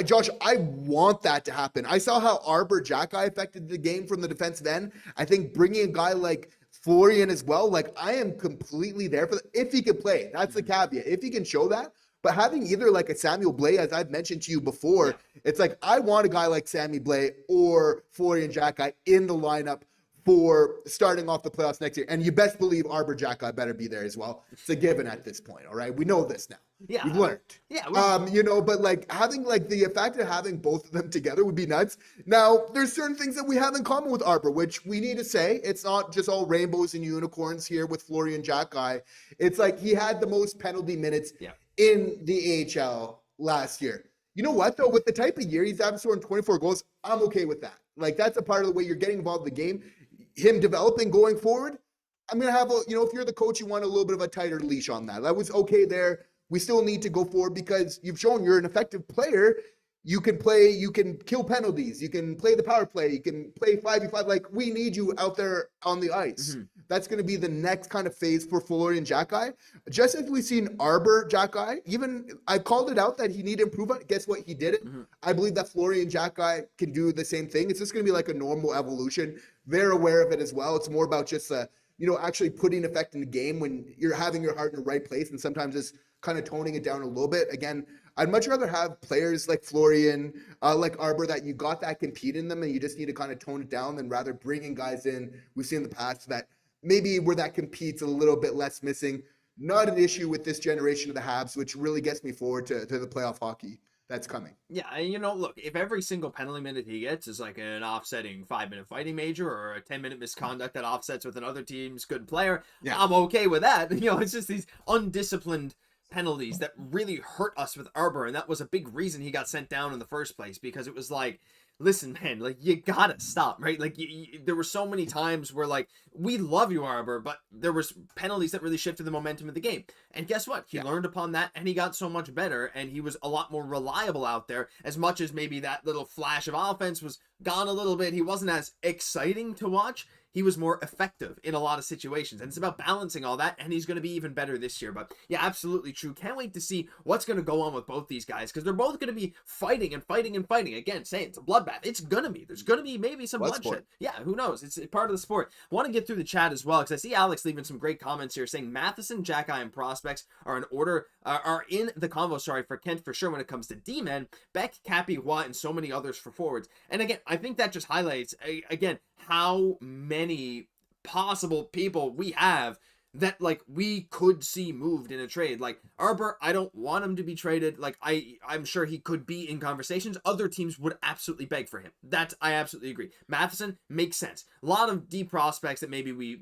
Josh, I want that to happen. I saw how Arber Xhekaj affected the game from the defensive end. I think bringing a guy like Florian as well, like I am completely there for if he can play. That's the caveat. If he can show that. But having either like a Samuel Blais, as I've mentioned to you before, it's like I want a guy like Sammy Blais or Florian Xhekaj in the lineup for starting off the playoffs next year. And you best believe Arber Xhekaj better be there as well. It's a given at this point, all right? We know this now. Yeah. We've learned. Yeah. You know, but like having like the fact of having both of them together would be nuts. Now, there's certain things that we have in common with Arber, which we need to say. It's not just all rainbows and unicorns here with Florian Xhekaj. It's like he had the most penalty minutes in the AHL last year. You know what, though? With the type of year he's having scoring 24 goals, I'm okay with that. Like, that's a part of the way you're getting involved in the game. Him developing going forward, I'm going to have if you're the coach, you want a little bit of a tighter leash on that. That was okay there. We still need to go forward because you've shown you're an effective player. You can play, you can kill penalties. You can play the power play. You can play 5v5. Like, we need you out there on the ice. Mm-hmm. That's going to be the next kind of phase for Florian Xhekaj. Just as we've seen Arber Xhekaj, even I called it out that he needed improvement. Guess what? He did it. Mm-hmm. I believe that Florian Xhekaj can do the same thing. It's just going to be like a normal evolution. They're aware of it as well. It's more about just, actually putting effect in the game when you're having your heart in the right place and sometimes just kind of toning it down a little bit. Again, I'd much rather have players like Florian, like Arber, that you got that compete in them and you just need to kind of tone it down than rather bringing guys in we've seen in the past that maybe where that competes a little bit less missing. Not an issue with this generation of the Habs, which really gets me forward to the playoff hockey that's coming. Yeah, look, if every single penalty minute he gets is like an offsetting 5-minute fighting major or a 10-minute misconduct that offsets with another team's good player, I'm okay with that. It's just these undisciplined penalties that really hurt us with Arber, and that was a big reason he got sent down in the first place, because it was like, listen, man, like, you gotta stop, right? Like, there were so many times where, like, we love you, Arber, but there was penalties that really shifted the momentum of the game. And guess what? He learned upon that, and he got so much better, and he was a lot more reliable out there. As much as maybe that little flash of offense was gone a little bit, he wasn't as exciting to watch. He was more effective in a lot of situations, and it's about balancing all that, and he's going to be even better this year. But yeah, absolutely true. Can't wait to see what's going to go on with both these guys, because they're both going to be fighting and fighting and fighting. Again, saying it's a bloodbath. It's going to be. There's going to be maybe some bloodshed. Yeah, who knows? It's part of the sport. I want to get through the chat as well, because I see Alex leaving some great comments here saying Matheson, Xhekaj, and prospects are in the convo, for Kent for sure when it comes to D-men. Beck, Cappy, Watt, and so many others for forwards. And again, I think that just highlights, again, how many possible people we have that, like, we could see moved in a trade. Like Arber, I don't want him to be traded. Like, I'm sure he could be in conversations. Other teams would absolutely beg for him. I absolutely agree. Matheson makes sense. A lot of deep prospects that maybe we,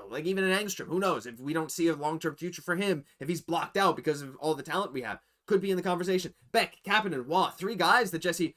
like, even an Engstrom, who knows if we don't see a long-term future for him, if he's blocked out because of all the talent we have, could be in the conversation. Beck, Kaiden, Watt, 3 guys that Jesse,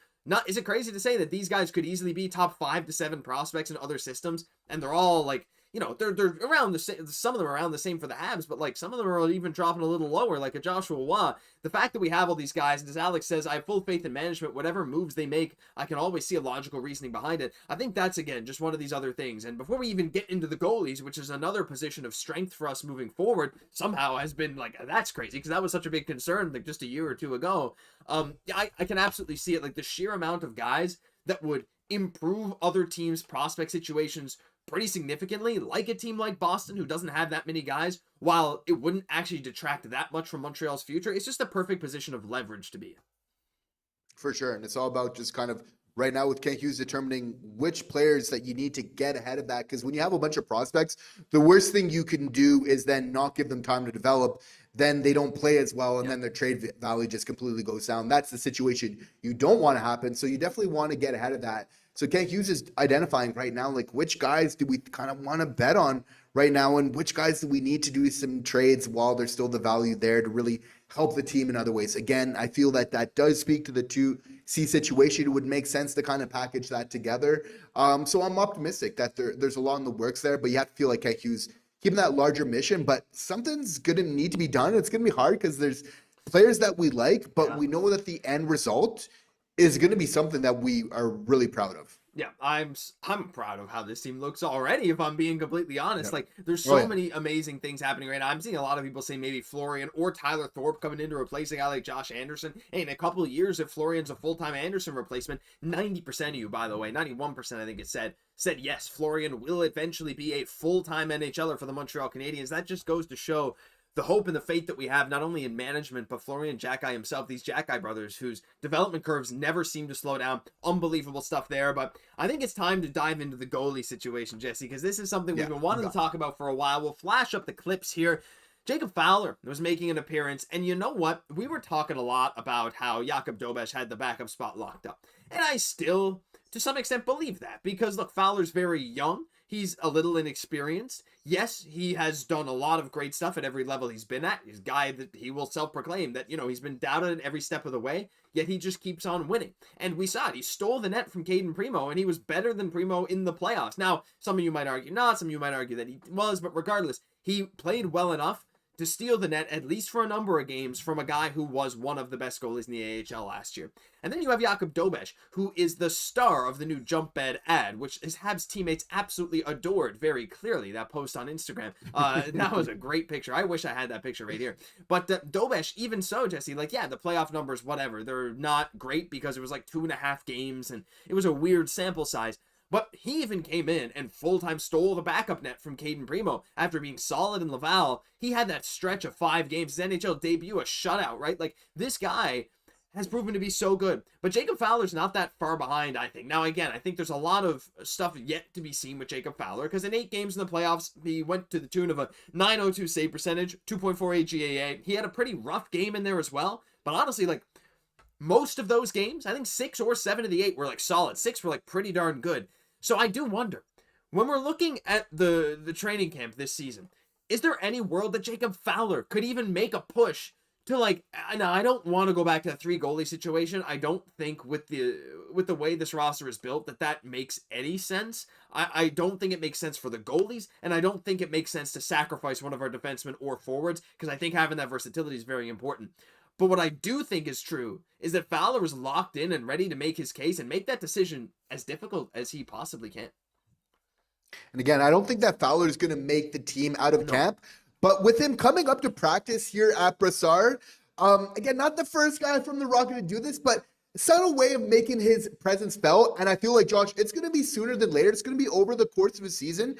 is it crazy to say that these guys could easily be top 5 to 7 prospects in other systems, and they're all, like, you know, they're around the same. Some of them are around the same for the Habs, but, like, some of them are even dropping a little lower, like a Joshua Waugh. The fact that we have all these guys, and as Alex says, I have full faith in management. Whatever moves they make, I can always see a logical reasoning behind it. I think that's, again, just one of these other things. And before we even get into the goalies, which is another position of strength for us moving forward, somehow has been, like, that's crazy, because that was such a big concern, like, just a year or two ago. I can absolutely see it, like, the sheer amount of guys that would improve other teams' prospect situations pretty significantly, like a team like Boston, who doesn't have that many guys, while it wouldn't actually detract that much from Montreal's future. It's just a perfect position of leverage to be in. For sure. And it's all about just kind of right now with Kent Hughes determining which players that you need to get ahead of that. Because when you have a bunch of prospects, the worst thing you can do is then not give them time to develop. Then they don't play as well, and then their trade value just completely goes down. That's the situation you don't want to happen. So you definitely want to get ahead of that. So Kent Hughes is identifying right now, like, which guys do we kind of want to bet on right now, and which guys do we need to do some trades while there's still the value there to really help the team in other ways. Again, I feel that does speak to the 2C situation. It would make sense to kind of package that together. So I'm optimistic that there's a lot in the works there, but you have to feel like Kent Hughes keeping that larger mission, but something's going to need to be done. It's going to be hard because there's players that we like, but we know that the end result is going to be something that we are really proud of. Yeah, I'm proud of how this team looks already, if I'm being completely honest. Like, there's so many amazing things happening right now. I'm seeing a lot of people say maybe Florian or Tyler Thorpe coming in to replace a guy like Josh Anderson. Hey, in a couple of years, if Florian's a full-time Anderson replacement, 90% of you, by the way, 91% I think it said yes, Florian will eventually be a full-time NHLer for the Montreal Canadiens. That just goes to show the hope and the faith that we have, not only in management, but Florian Xhekaj himself, these Xhekaj brothers, whose development curves never seem to slow down. Unbelievable stuff there. But I think it's time to dive into the goalie situation, Jesse, because this is something we've been wanting to talk about for a while. We'll flash up the clips here. Jacob Fowler was making an appearance, and you know what? We were talking a lot about how Jakob Dobes had the backup spot locked up. And I still, to some extent, believe that, because, look, Fowler's very young. He's a little inexperienced. Yes, he has done a lot of great stuff at every level he's been at. He's a guy that he will self-proclaim that, you know, he's been doubted at every step of the way, yet he just keeps on winning. And we saw it. He stole the net from Cayden Primeau, and he was better than Primeau in the playoffs. Now, some of you might argue not. Some of you might argue that he was, but regardless, he played well enough to steal the net, at least for a number of games, from a guy who was one of the best goalies in the AHL last year. And then you have Jakob Dobes, who is the star of the new jump bed ad, which his Habs teammates absolutely adored very clearly, that post on Instagram. That was a great picture. I wish I had that picture right here. But Dobes, even so, Jesse, like, yeah, the playoff numbers, whatever, they're not great because it was like 2.5 games, and it was a weird sample size. But he even came in and full-time stole the backup net from Cayden Primeau after being solid in Laval. He had that stretch of 5 games, his NHL debut, a shutout, right? Like, this guy has proven to be so good. But Jacob Fowler's not that far behind, I think. Now, again, I think there's a lot of stuff yet to be seen with Jacob Fowler, because in 8 games in the playoffs, he went to the tune of a .902 save percentage, 2.48 GAA. He had a pretty rough game in there as well. But honestly, like, most of those games, I think 6 or 7 of the 8 were, like, solid. 6 were, like, pretty darn good. So I do wonder, when we're looking at the training camp this season, is there any world that Jacob Fowler could even make a push to like, now I don't want to go back to the 3 goalie situation. I don't think with the way this roster is built that makes any sense. I don't think it makes sense for the goalies, and I don't think it makes sense to sacrifice one of our defensemen or forwards, because I think having that versatility is very important. But what I do think is true is that Fowler is locked in and ready to make his case and make that decision as difficult as he possibly can. And again, I don't think that Fowler is going to make the team out of camp. But with him coming up to practice here at Brassard, again, not the first guy from the Rocket to do this, but a subtle way of making his presence felt. And I feel like, Josh, it's going to be sooner than later. It's going to be over the course of his season.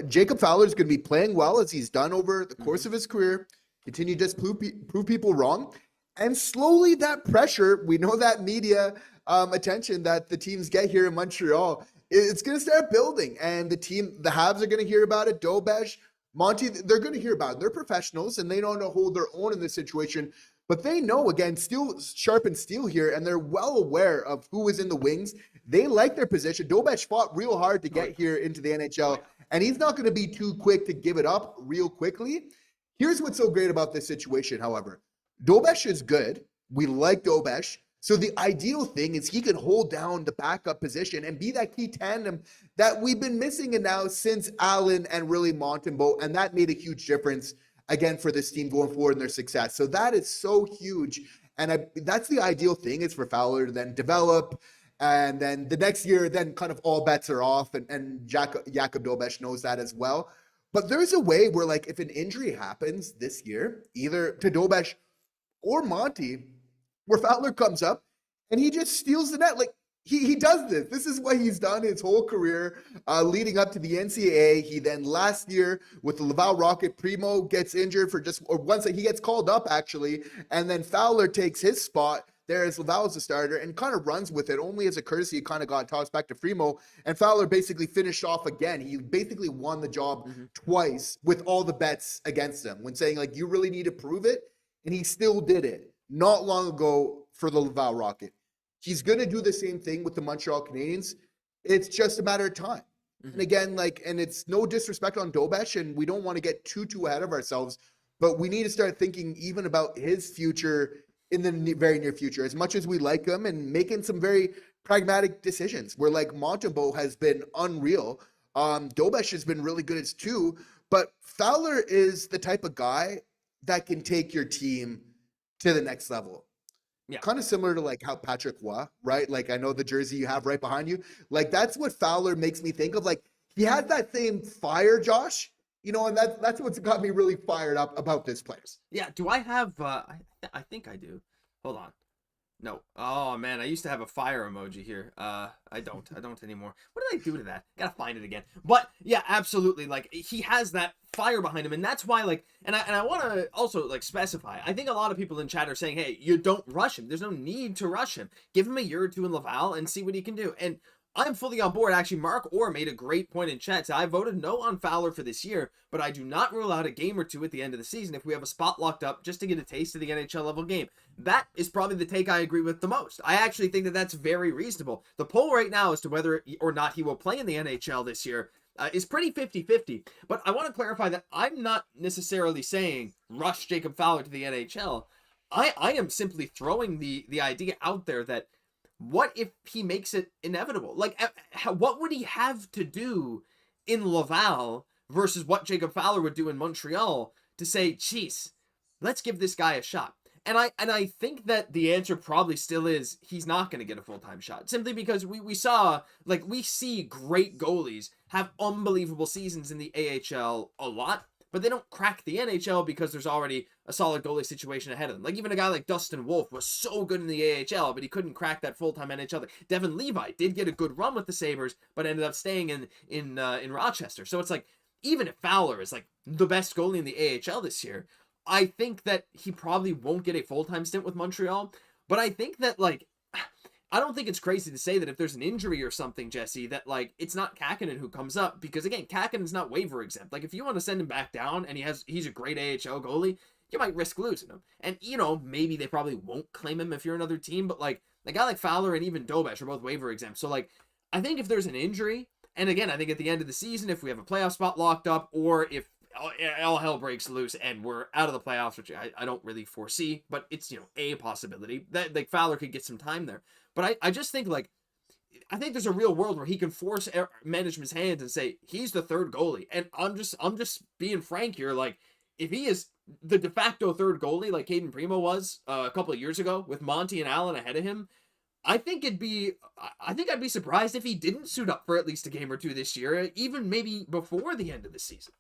Jacob Fowler is going to be playing well, as he's done over the course of his career, continue to just prove people wrong. And slowly that pressure, we know that media attention that the teams get here in Montreal, it's going to start building. And the Habs are going to hear about it. Dobes, Monty, they're going to hear about it. They're professionals, and they don't know hold their own in this situation. But they know, again, steel sharpens steel here, and they're well aware of who is in the wings. They like their position. Dobes fought real hard to get here into the NHL, and he's not going to be too quick to give it up real quickly. Here's what's so great about this situation, however. Dobes is good. We like Dobes. So the ideal thing is he can hold down the backup position and be that key tandem that we've been missing in now since Allen and really Montembeault, and that made a huge difference, again, for this team going forward in their success. So that is so huge, and that's the ideal thing, is for Fowler to then develop, and then the next year, then kind of all bets are off, and Jacob Dobes knows that as well. But there's a way where, like, if an injury happens this year, either to Dobes or Monty, where Fowler comes up and he just steals the net. Like, he does this. This is what he's done his whole career leading up to the NCAA. He then last year with the Laval Rocket, Primeau gets injured once he gets called up, actually. And then Fowler takes his spot there as Laval's the starter and kind of runs with it. Only as a courtesy, he kind of got tossed back to Primeau. And Fowler basically finished off again. He basically won the job twice with all the bets against him when saying, like, you really need to prove it. And he still did it not long ago for the Laval Rocket. He's going to do the same thing with the Montreal Canadiens. It's just a matter of time. And again, and it's no disrespect on Dobes, and we don't want to get too ahead of ourselves, but we need to start thinking even about his future in the very near future, as much as we like him, and making some very pragmatic decisions where, like, Montembeault has been unreal. Dobes has been really good too, but Fowler is the type of guy that can take your team to the next level. Yeah. Kind of similar to, like, how Patrick Roy, right? Like, I know the jersey you have right behind you. Like, that's what Fowler makes me think of. Like, he has that same fire, Josh, and that's what's got me really fired up about this player. Yeah. Do I have, I think I do. Hold on. No. Oh, man, I used to have a fire emoji here. I don't anymore. What did I do to that? Gotta find it again. But yeah, absolutely. Like, he has that fire behind him, and that's why, like, and I want to also, like, specify. I think a lot of people in chat are saying, hey, you don't rush him. There's no need to rush him. Give him a year or two in Laval and see what he can do. And I'm fully on board. Actually, Mark Orr made a great point in chat. So I voted no on Fowler for this year, but I do not rule out a game or two at the end of the season if we have a spot locked up just to get a taste of the NHL level game. That is probably the take I agree with the most. I actually think that that's very reasonable. The poll right now as to whether or not he will play in the NHL this year is pretty 50-50. But I want to clarify that I'm not necessarily saying rush Jacob Fowler to the NHL. I am simply throwing the idea out there that what if he makes it inevitable? Like, what would he have to do in Laval versus what Jacob Fowler would do in Montreal to say, geez, let's give this guy a shot? And I think that the answer probably still is he's not going to get a full-time shot, simply because we see great goalies have unbelievable seasons in the AHL a lot, but they don't crack the NHL because there's already a solid goalie situation ahead of them. Like, even a guy like Dustin Wolf was so good in the AHL, but he couldn't crack that full-time NHL. Devin Levi did get a good run with the Sabres, but ended up staying in Rochester. So it's like, even if Fowler is, like, the best goalie in the AHL this year, I think that he probably won't get a full-time stint with Montreal. But I think that, like, I don't think it's crazy to say that if there's an injury or something, Jesse, that, like, it's not Kaiden who comes up, because, again, Kakinen's not waiver exempt. Like, if you want to send him back down and he's a great AHL goalie, you might risk losing him. And, maybe they probably won't claim him if you're another team, but, like, a guy like Fowler and even Dobes are both waiver exempt. So, like, I think if there's an injury, and again, I think at the end of the season, if we have a playoff spot locked up, or if all hell breaks loose and we're out of the playoffs, which I don't really foresee, but it's, a possibility that like Fowler could get some time there. But I just think like, I think there's a real world where he can force management's hands and say he's the third goalie. And I'm just being frank here. Like, if he is the de facto third goalie, like Cayden Primeau was a couple of years ago with Monty and Allen ahead of him, I think I'd be surprised if he didn't suit up for at least a game or two this year, even maybe before the end of the season.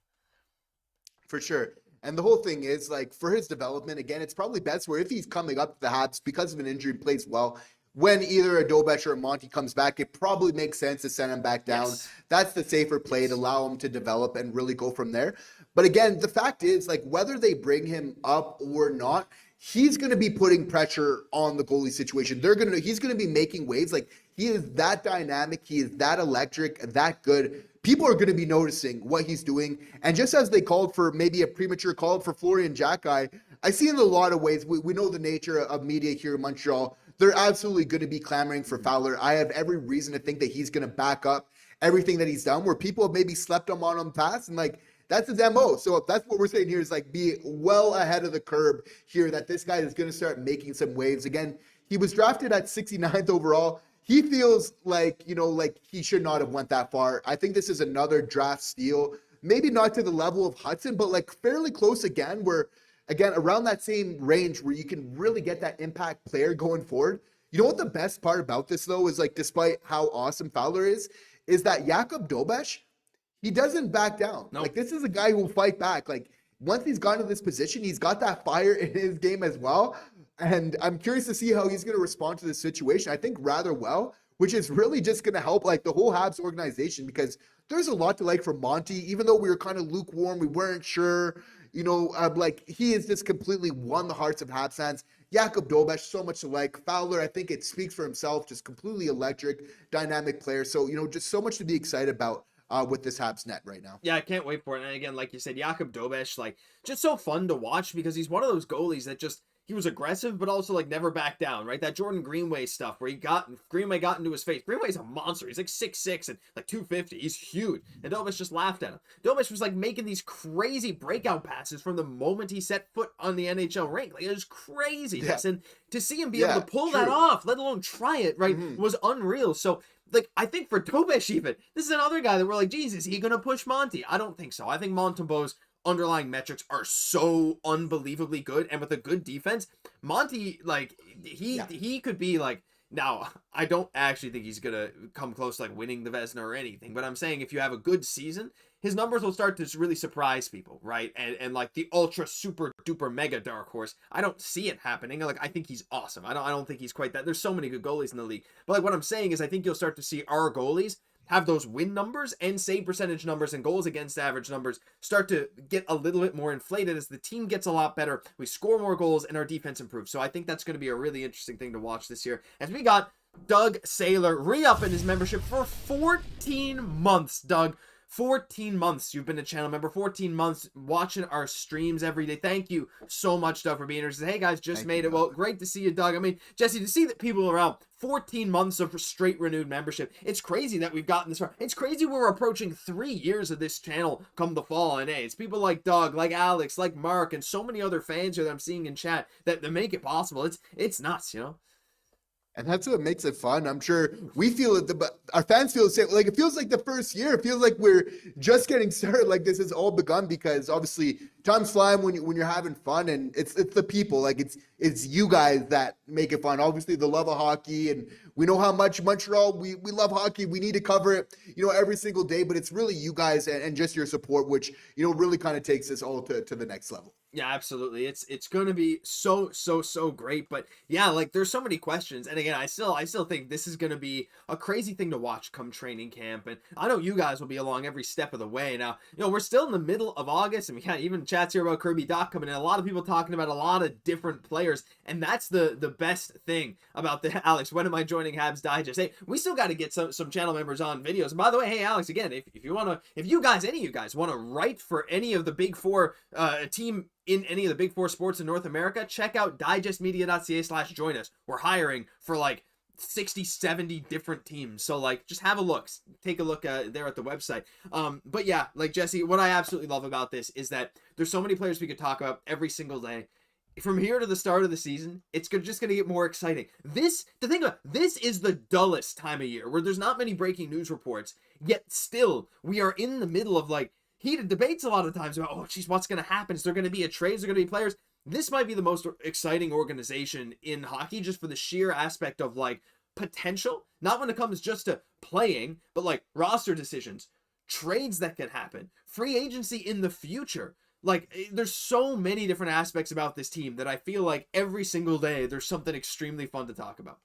For sure. And the whole thing is, like, for his development, again, it's probably best where if he's coming up to the Habs because of an injury, plays well, when either a Dobes or a Monty comes back, it probably makes sense to send him back down. Yes. That's the safer play to allow him to develop and really go from there. But again, the fact is, like, whether they bring him up or not, he's going to be putting pressure on the goalie situation. He's going to be making waves. Like, he is that dynamic. He is that electric, that good. People are going to be noticing what he's doing. And just as they called for maybe a premature call for Florian Xhekaj, I see in a lot of ways, we know the nature of media here in Montreal. They're absolutely going to be clamoring for Fowler. I have every reason to think that he's going to back up everything that he's done, where people have maybe slept on him past, and like, that's his MO. So that's what we're saying here, is like, be well ahead of the curve here, that this guy is going to start making some waves. Again, he was drafted at 69th overall. He feels like, like he should not have went that far. I think this is another draft steal. Maybe not to the level of Hudson, but like fairly close again, where, again, around that same range where you can really get that impact player going forward. You know what the best part about this, though, is, like, despite how awesome Fowler is that Jakub Dobes, he doesn't back down. Nope. Like, this is a guy who will fight back. Like, once he's gotten to this position, he's got that fire in his game as well. And I'm curious to see how he's going to respond to this situation. I think rather well, which is really just going to help, like, the whole Habs organization, because there's a lot to like from Monty, even though we were kind of lukewarm, we weren't sure. Like, he has just completely won the hearts of Habs fans. Jakub Dobes, so much to like. Fowler, I think it speaks for himself, just completely electric, dynamic player. So, just so much to be excited about with this Habs net right now. Yeah, I can't wait for it. And again, like you said, Jakub Dobes, like, just so fun to watch, because he's one of those goalies that just, he was aggressive, but also like never back down, right? That Jordan Greenway stuff where Greenway got into his face. Greenway's a monster. He's like 6'6" and like 250. He's huge. And Dobes just laughed at him. Dobes was like making these crazy breakout passes from the moment he set foot on the NHL rink. Like, it was craziness. Yeah. And to see him be able to pull that off, let alone try it, right, was unreal. So, like, I think for Dobes even, this is another guy that we're like, geez, is he going to push Monty? I don't think so. I think Montembeault's underlying metrics are so unbelievably good, and with a good defense, Monty, like, he could be like, now, I don't actually think he's gonna come close to like winning the Vezina or anything, but I'm saying if you have a good season, his numbers will start to really surprise people, right? And like the ultra super duper mega dark horse, I don't see it happening. Like, I think he's awesome. I don't think he's quite that. There's so many good goalies in the league, but like, what I'm saying is I think you'll start to see our goalies have those win numbers and save percentage numbers and goals against average numbers start to get a little bit more inflated as the team gets a lot better. We score more goals and our defense improves. So I think that's going to be a really interesting thing to watch this year. As we got Doug Saylor re-upping his membership for 14 months, Doug. 14 months you've been a channel member, 14 months watching our streams every day. Thank you so much, Doug, for being here. Hey guys, just made it. Well, great to see you, Doug. I mean, Jesse, to see that people around 14 months of straight renewed membership, it's crazy that we've gotten this far. It's crazy we're approaching 3 years of this channel come the fall, and hey, it's people like Doug, like Alex, like Mark, and so many other fans here that I'm seeing in chat that make it possible. It's nuts, And that's what makes it fun. I'm sure we feel it, but our fans feel the same. Like, it feels like the first year. It feels like we're just getting started. Like, this has all begun, because obviously time's flying when you're having fun, and it's the people. Like, it's you guys that make it fun. Obviously, the love of hockey, and we know how much Montreal we love hockey. We need to cover it, every single day. But it's really you guys and just your support, which really kind of takes us all to the next level. Yeah, absolutely. It's going to be so great. But yeah, like, there's so many questions. And again, I still think this is going to be a crazy thing to watch come training camp. And I know you guys will be along every step of the way. Now, we're still in the middle of August, and we got even chats here about Kirby Dach coming in. A lot of people talking about a lot of different players. And that's the best thing about the Alex, when am I joining Habs Digest? Hey, we still got to get some channel members on videos. And by the way, hey, Alex, again, if you want to, any of you guys want to write for any of the big four team in any of the big four sports in North America, check out digestmedia.ca/join us. We're hiring for like 60, 70 different teams. So like, just have a look, take a look there at the website. But yeah, like Jesse, what I absolutely love about this is that there's so many players we could talk about every single day. From here to the start of the season, it's just going to get more exciting. The thing about this is the dullest time of year where there's not many breaking news reports, yet still we are in the middle of like heated debates a lot of times about, oh geez, what's going to happen? Is there going to be a trade? Is there going to be players? This might be the most exciting organization in hockey just for the sheer aspect of like potential, not when it comes just to playing, but like roster decisions, trades that could happen, free agency in the future. Like, there's so many different aspects about this team that I feel like every single day there's something extremely fun to talk about.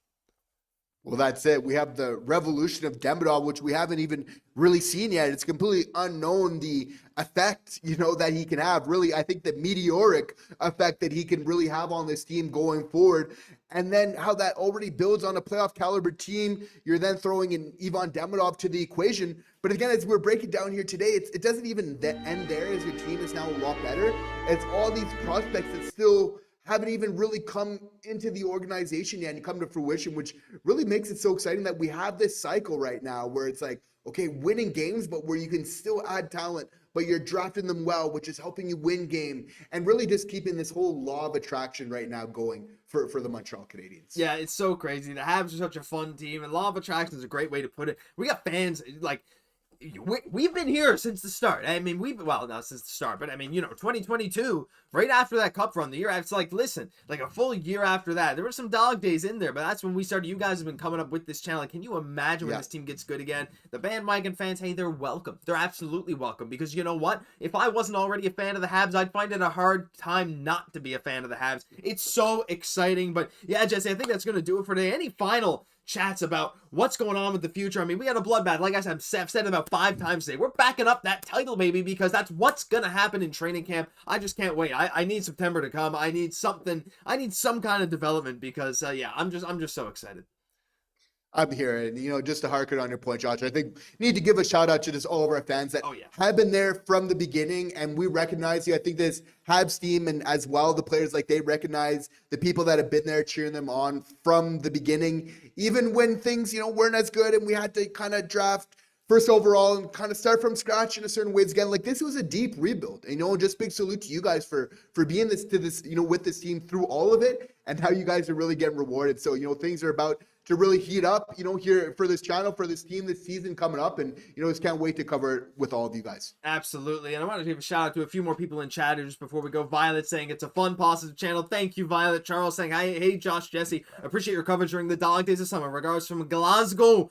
Well, that's it. We have the revolution of Demidov, which we haven't even really seen yet. It's completely unknown the effect, that he can have. Really, I think the meteoric effect that he can really have on this team going forward. And then how that already builds on a playoff caliber team. You're then throwing in Ivan Demidov to the equation. But again, as we're breaking down here today, it doesn't even end there as your team is now a lot better. It's all these prospects that still haven't even really come into the organization yet and come to fruition, which really makes it so exciting that we have this cycle right now where it's like, okay, winning games, but where you can still add talent, but you're drafting them well, which is helping you win game, and really just keeping this whole law of attraction right now going for the Montreal Canadiens. Yeah, it's so crazy. The Habs are such a fun team, and law of attraction is a great way to put it. We got fans, like, we've been here since the start. I mean, not since the start, but I mean, 2022, right after that cup run, the year after, like, listen, like a full year after that, there were some dog days in there, but that's when we started. You guys have been coming up with this channel. Like, can you imagine when this team gets good again? The bandwagon fans, hey, they're welcome. They're absolutely welcome, because you know what? If I wasn't already a fan of the Habs, I'd find it a hard time not to be a fan of the Habs. It's so exciting. But yeah, Jesse, I think that's going to do it for today. Any final chats about what's going on with the future? I mean, we had a bloodbath. Like I said, I've said it about 5 times today. We're backing up that title, baby, because that's what's gonna happen in training camp. I just can't wait. I need September to come. I need something. I need some kind of development because yeah, I'm just so excited. I'm here, and just to harken on your point, Josh, I think we need to give a shout out to just all of our fans that have been there from the beginning, and we recognize you. I think this Habs team, and as well the players, like, they recognize the people that have been there cheering them on from the beginning, even when things weren't as good, and we had to kind of draft first overall and kind of start from scratch in a certain ways again. Like, this was a deep rebuild, just big salute to you guys for being with this team through all of it, and how you guys are really getting rewarded. So things are about to really heat up, here for this channel, for this team this season coming up. And, just can't wait to cover it with all of you guys. Absolutely. And I want to give a shout out to a few more people in chat just before we go. Violet saying it's a fun, positive channel. Thank you, Violet. Charles saying, hey, Josh, Jesse, appreciate your coverage during the dog days of summer. Regards from Glasgow,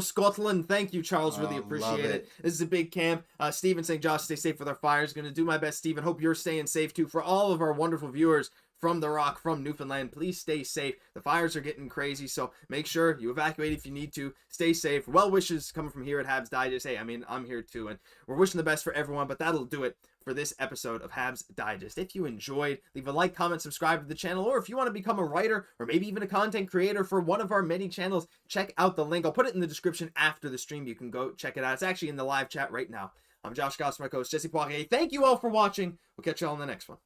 Scotland. Thank you, Charles. Really appreciate it. This is a big camp. Steven saying, Josh, stay safe with our fires. Going to do my best, Steven. Hope you're staying safe too. For all of our wonderful viewers from the Rock, from Newfoundland, please stay safe. The fires are getting crazy, so make sure you evacuate if you need to. Stay safe. Well wishes coming from here at Habs Digest. Hey, I mean, I'm here too, and we're wishing the best for everyone, but that'll do it for this episode of Habs Digest. If you enjoyed, leave a like, comment, subscribe to the channel, or if you want to become a writer or maybe even a content creator for one of our many channels, check out the link. I'll put it in the description after the stream. You can go check it out. It's actually in the live chat right now. I'm Josh Gosse, my co-host Jesse Poirier. Thank you all for watching. We'll catch you all in the next one.